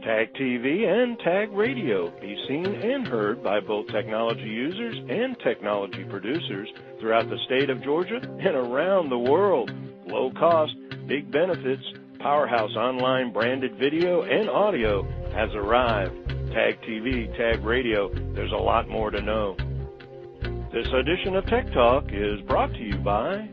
Tag TV and Tag Radio be seen and heard by both technology users and technology producers throughout the state of Georgia and around the world. Low cost, big benefits, powerhouse online branded video and audio has arrived. Tag TV, Tag Radio, there's a lot more to know. This edition of Tech Talk is brought to you by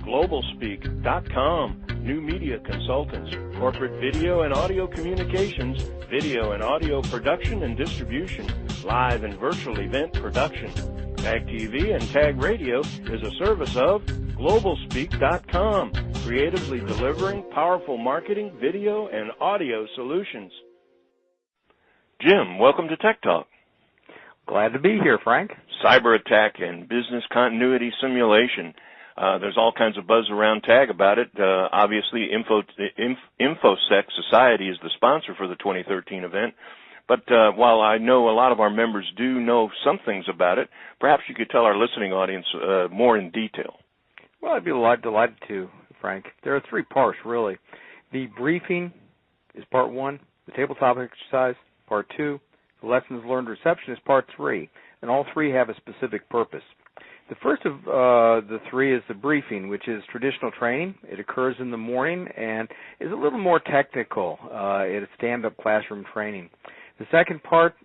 GlobalSpeak.com, new media consultants, corporate video and audio communications, video and audio production and distribution, live and virtual event production. Tag TV and Tag Radio is a service of GlobalSpeak.com, creatively delivering powerful marketing, video, and audio solutions. Jim, welcome to Tech Talk. Glad to be here, Frank. Cyber attack and business continuity simulation. There's all kinds of buzz around TAG about it. Obviously, InfoSec Society is the sponsor for the 2013 event. But while I know a lot of our members do know some things about it, perhaps you could tell our listening audience more in detail. Well, I'd be delighted to, Frank. There are three parts, really. The briefing is part one. The tabletop exercise, part two. The lessons learned reception is part three. And all three have a specific purpose. The first of the three is the briefing, which is traditional training. It occurs in the morning and is a little more technical. It is stand-up classroom training. The second part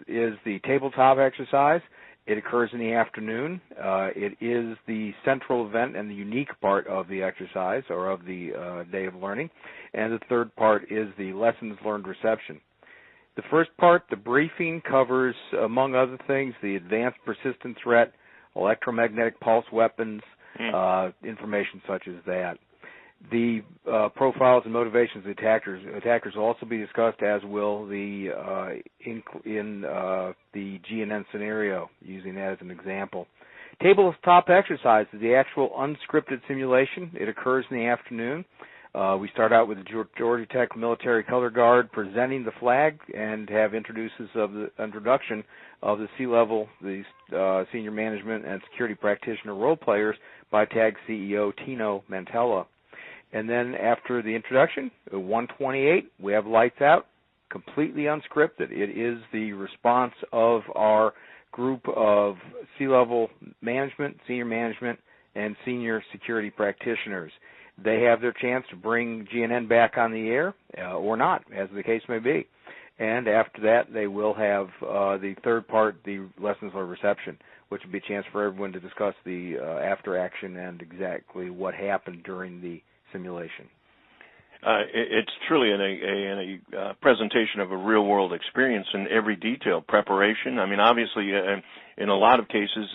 is the tabletop exercise. It occurs in the afternoon. It is the central event and the unique part of the exercise or of the day of learning. And the third part is the lessons learned reception. The first part, the briefing, covers, among other things, the advanced persistent threat, electromagnetic pulse weapons, information such as that. The profiles and motivations of attackers will also be discussed, as will the in the GNN scenario, using that as an example. Tabletop exercise is the actual unscripted simulation. It occurs in the afternoon. We start out with the Georgia Tech Military Color Guard presenting the flag and have introduction of the C-level, the senior management and security practitioner role players by TAG CEO Tino Mantella. And then after the introduction, at 1:28, we have lights out, completely unscripted. It is the response of our group of C-level management, senior management, and senior security practitioners. They have their chance to bring GNN back on the air or not, as the case may be. And after that, they will have the third part, the lessons learned reception, which will be a chance for everyone to discuss the after action and exactly what happened during the simulation. It's truly a presentation of a real-world experience in every detail, preparation. I mean, obviously, in a lot of cases,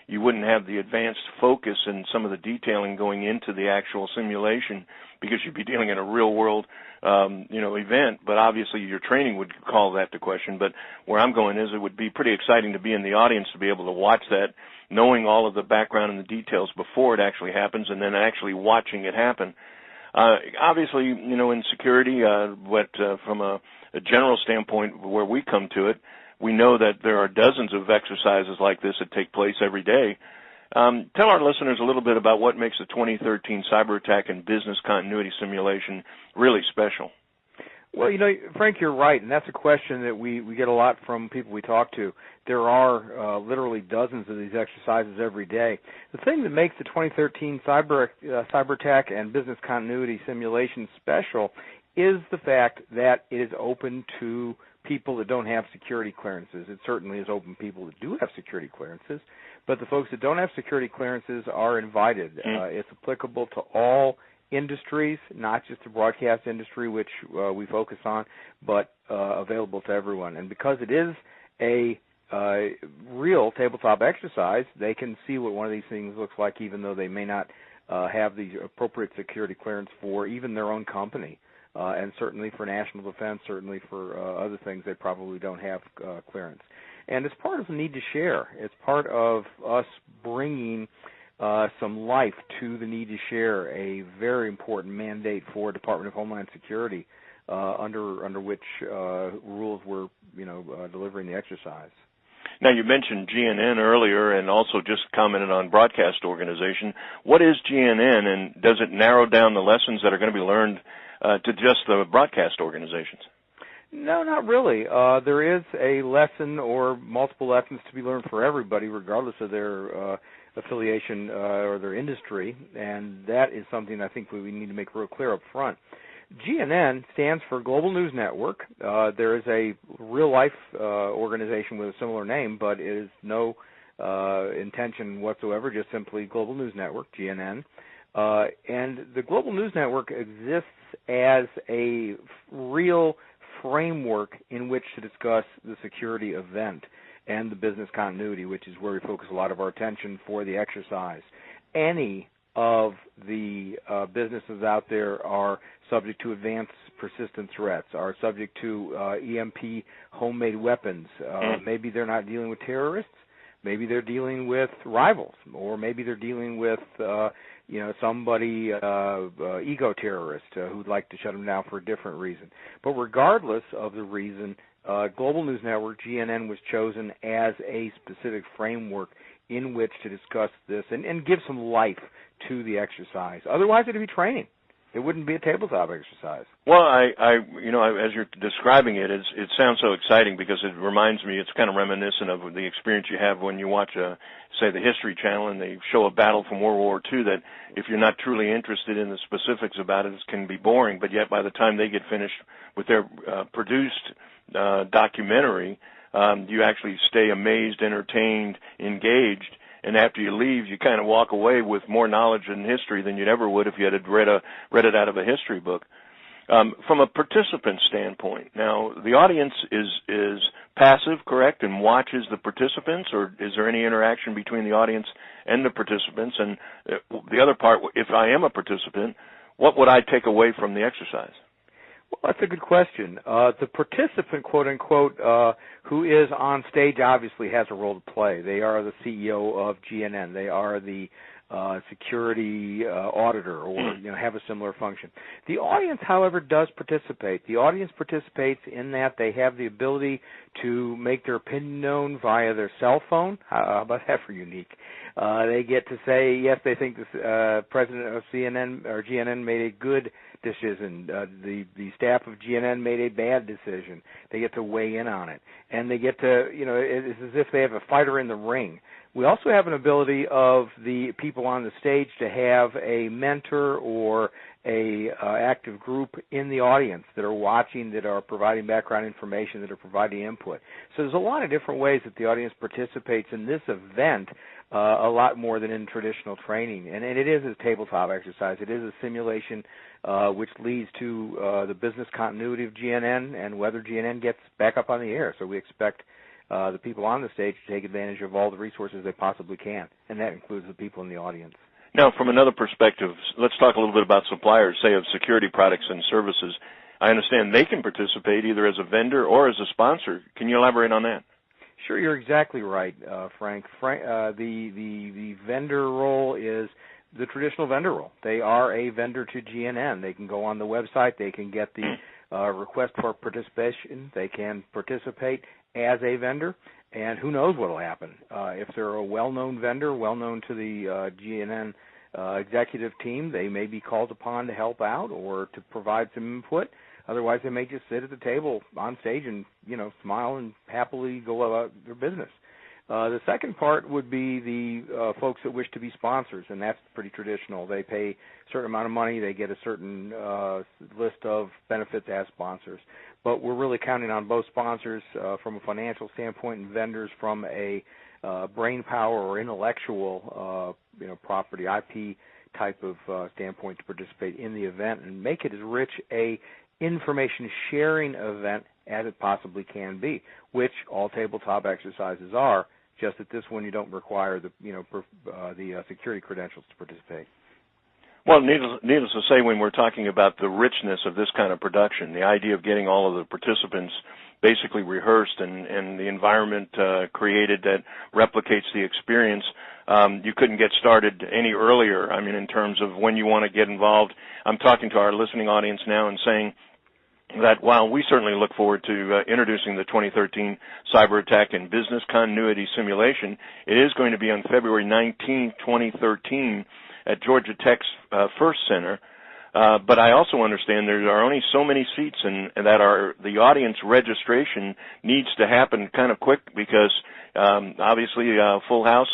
you wouldn't have the advanced focus and some of the detailing going into the actual simulation because you'd be dealing in a real-world, event. But obviously, your training would call that to question. But where I'm going is it would be pretty exciting to be in the audience to be able to watch that, knowing all of the background and the details before it actually happens, and then actually watching it happen. Obviously, in security, from a general standpoint where we come to it, we know that there are dozens of exercises like this that take place every day. Tell our listeners a little bit about what makes the 2013 cyber attack and business continuity simulation really special. Well, Frank, you're right, and that's a question that we get a lot from people we talk to. There are literally dozens of these exercises every day. The thing that makes the 2013 cyber attack and business continuity simulation special is the fact that it is open to people that don't have security clearances. It certainly is open to people that do have security clearances, but the folks that don't have security clearances are invited. It's applicable to all industries, not just the broadcast industry, which we focus on, but available to everyone. And because it is a real tabletop exercise, they can see what one of these things looks like, even though they may not have the appropriate security clearance for even their own company. And certainly for national defense, certainly for other things, they probably don't have clearance. And it's part of the need to share. It's part of us bringing some life to the need to share, a very important mandate for Department of Homeland Security, under which rules we're delivering the exercise. Now, you mentioned GNN earlier and also just commented on broadcast organization. What is GNN, and does it narrow down the lessons that are going to be learned to just the broadcast organizations? No, not really. There is a lesson or multiple lessons to be learned for everybody, regardless of their affiliation or their industry, and that is something I think we need to make real clear up front. GNN stands for Global News Network. There is a real-life organization with a similar name, but it is no intention whatsoever, just simply Global News Network, GNN. And the Global News Network exists as a real framework in which to discuss the security event and the business continuity, which is where we focus a lot of our attention for the exercise. Any of the businesses out there are subject to advanced persistent threats, are subject to EMP homemade weapons. Maybe they're not dealing with terrorists. Maybe they're dealing with rivals, or maybe they're dealing with somebody, ego terrorist who'd like to shut them down for a different reason. But regardless of the reason, Global News Network, GNN, was chosen as a specific framework in which to discuss this and give some life to the exercise. Otherwise, it would be training. It wouldn't be a tabletop exercise. Well, as you're describing it, it sounds so exciting because it reminds me, it's kind of reminiscent of the experience you have when you watch, say, the History Channel, and they show a battle from World War II that if you're not truly interested in the specifics about it, it can be boring, but yet by the time they get finished with their produced documentary, you actually stay amazed, entertained, engaged. And after you leave, you kind of walk away with more knowledge in history than you'd ever would if you had read it out of a history book. From a participant standpoint, now the audience is passive, correct, and watches the participants, or is there any interaction between the audience and the participants? And the other part, if I am a participant, what would I take away from the exercise? Well, that's a good question. The participant, quote unquote, who is on stage obviously has a role to play. They are the CEO of GNN. They are the security auditor, or have a similar function. The audience, however, does participate. The audience participates in that they have the ability to make their opinion known via their cell phone. How about that for unique? They get to say, yes, they think the president of CNN or GNN made a good decision. The staff of GNN made a bad decision. They get to weigh in on it, and they get to, it's as if they have a fighter in the ring. We also have an ability of the people on the stage to have a mentor or a active group in the audience that are watching, that are providing background information, that are providing input. So there's a lot of different ways that the audience participates in this event, a lot more than in traditional training. And it is a tabletop exercise. It is a simulation which leads to the business continuity of GNN and whether GNN gets back up on the air. So we expect the people on the stage to take advantage of all the resources they possibly can, and that includes the people in the audience. Now, from another perspective, let's talk a little bit about suppliers, say, of security products and services. I understand they can participate either as a vendor or as a sponsor. Can you elaborate on that? Sure, you're exactly right, Frank. The vendor role is the traditional vendor role. They are a vendor to GNN. They can go on the website. They can get the request for participation. They can participate as a vendor, and who knows what will happen. If they're a well-known vendor, well-known to the GNN executive team, they may be called upon to help out or to provide some input. Otherwise, they may just sit at the table on stage and, smile and happily go about their business. The second part would be the folks that wish to be sponsors, and that's pretty traditional. They pay a certain amount of money. They get a certain list of benefits as sponsors. But we're really counting on both sponsors from a financial standpoint and vendors from a brain power or intellectual property, IP type of standpoint to participate in the event and make it as rich a information sharing event as it possibly can be, which all tabletop exercises are, just that this one you don't require the security credentials to participate. Well, needless to say, when we're talking about the richness of this kind of production, the idea of getting all of the participants basically rehearsed and the environment created that replicates the experience, you couldn't get started any earlier. I mean, in terms of when you want to get involved. I'm talking to our listening audience now and saying that while we certainly look forward to introducing the 2013 Cyber Attack and Business Continuity Simulation, it is going to be on February 19, 2013 at Georgia Tech's First Center. But I also understand there are only so many seats, and that the audience registration needs to happen kind of quick because obviously Full House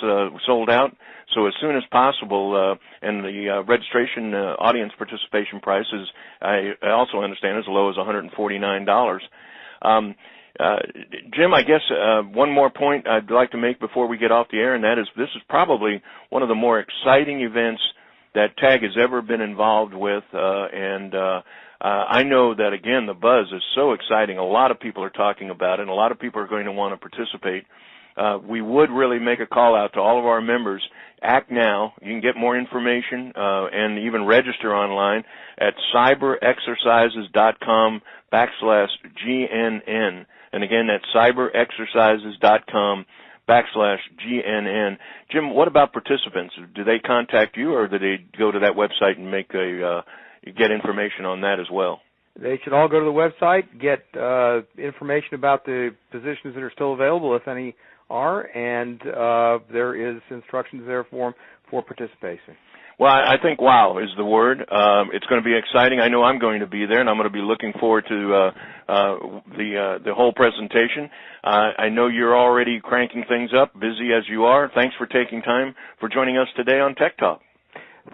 sold out. So as soon as possible, and the registration audience participation price is, I also understand, as low as $149. Jim, I guess one more point I'd like to make before we get off the air, and that is this is probably one of the more exciting events that TAG has ever been involved with, and I know that, again, the buzz is so exciting. A lot of people are talking about it, and a lot of people are going to want to participate. We would really make a call out to all of our members. Act now. You can get more information and even register online at cyberexercises.com/GNN. And again, that's cyberexercises.com/GNN. Jim, what about participants? Do they contact you, or do they go to that website and make get information on that as well? They should all go to the website, get information about the positions that are still available, if any are, and there is instructions there for them for participation. Well, I think wow is the word. It's going to be exciting. I know I'm going to be there, and I'm going to be looking forward to the whole presentation. I know you're already cranking things up, busy as you are. Thanks for taking time for joining us today on Tech Talk.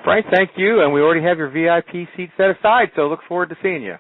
Frank, thank you, and we already have your VIP seat set aside, so look forward to seeing you.